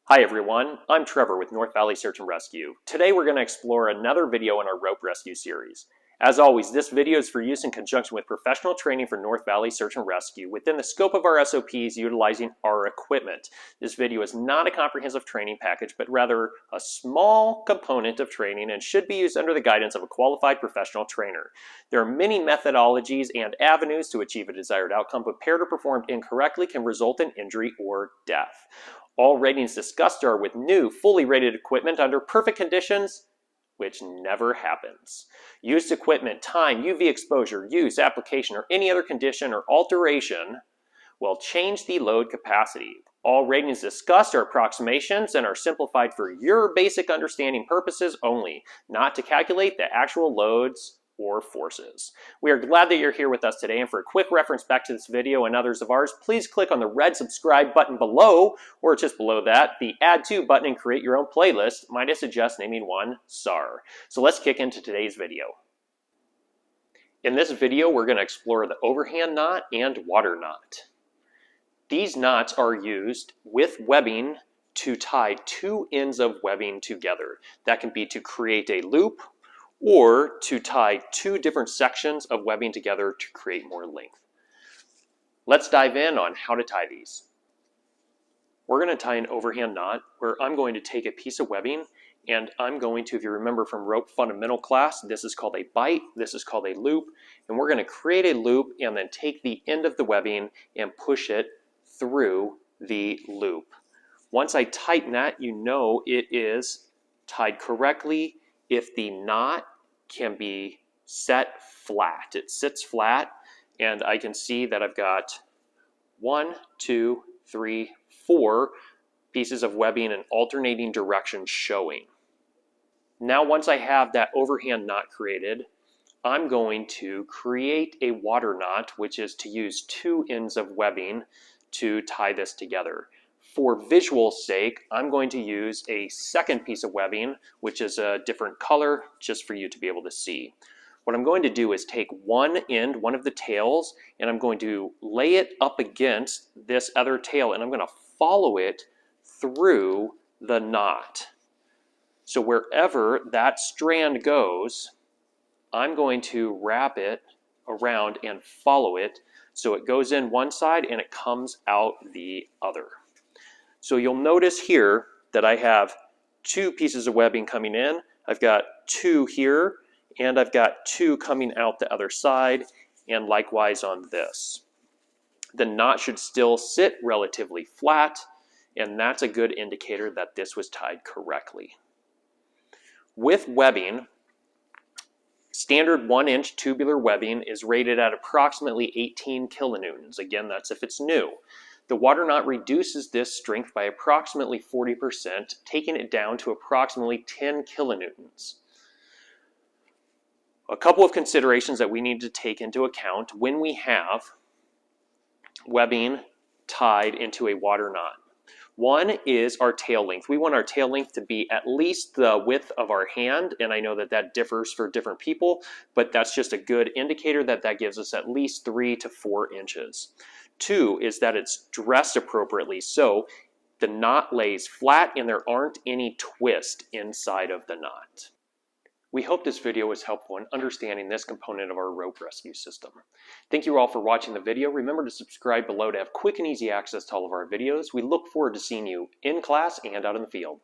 Hi everyone, I'm Trevor with North Valley Search and Rescue. Today we're going to explore another video in our rope rescue series. As always, this video is for use in conjunction with professional training for North Valley Search and Rescue within the scope of our SOPs utilizing our equipment. This video is not a comprehensive training package, but rather a small component of training and should be used under the guidance of a qualified professional trainer. There are many methodologies and avenues to achieve a desired outcome, but paired or performed incorrectly can result in injury or death. All ratings discussed are with new, fully rated equipment under perfect conditions, which never happens. Used equipment, time, UV exposure, use, application, or any other condition or alteration will change the load capacity. All ratings discussed are approximations and are simplified for your basic understanding purposes only, not to calculate the actual loads or forces. We are glad that you're here with us today, and for a quick reference back to this video and others of ours, please click on the red subscribe button below, or just below that, the add to button and create your own playlist. Might I suggest naming one SAR. So let's kick into today's video. In this video, we're going to explore the overhand knot and water knot. These knots are used with webbing to tie two ends of webbing together. That can be to create a loop or to tie two different sections of webbing together to create more length. Let's dive in on how to tie these. We're going to tie an overhand knot where I'm going to take a piece of webbing and I'm going to, if you remember from rope fundamental class, this is called a bight, this is called a loop, and we're going to create a loop and then take the end of the webbing and push it through the loop. Once I tighten that, you know it is tied correctly if the knot can be set flat. It sits flat, and I can see that I've got 1, 2, 3, 4 pieces of webbing in alternating directions showing. Now once I have that overhand knot created, I'm going to create a water knot, which is to use two ends of webbing to tie this together. For visual sake, I'm going to use a second piece of webbing, which is a different color, just for you to be able to see. What I'm going to do is take one end, one of the tails, and I'm going to lay it up against this other tail, and I'm going to follow it through the knot. So wherever that strand goes, I'm going to wrap it around and follow it so it goes in one side and it comes out the other. So you'll notice here that I have two pieces of webbing coming in. I've got two here, and I've got two coming out the other side, and likewise on this. The knot should still sit relatively flat, and that's a good indicator that this was tied correctly. With webbing, standard 1-inch tubular webbing is rated at approximately 18 kilonewtons. Again, that's if it's new. The water knot reduces this strength by approximately 40%, taking it down to approximately 10 kilonewtons. A couple of considerations that we need to take into account when we have webbing tied into a water knot. One is our tail length. We want our tail length to be at least the width of our hand, and I know that that differs for different people, but that's just a good indicator that that gives us at least 3 to 4 inches. 2 is that it's dressed appropriately, so the knot lays flat and there aren't any twists inside of the knot. We hope this video was helpful in understanding this component of our rope rescue system. Thank you all for watching the video. Remember to subscribe below to have quick and easy access to all of our videos. We look forward to seeing you in class and out in the field.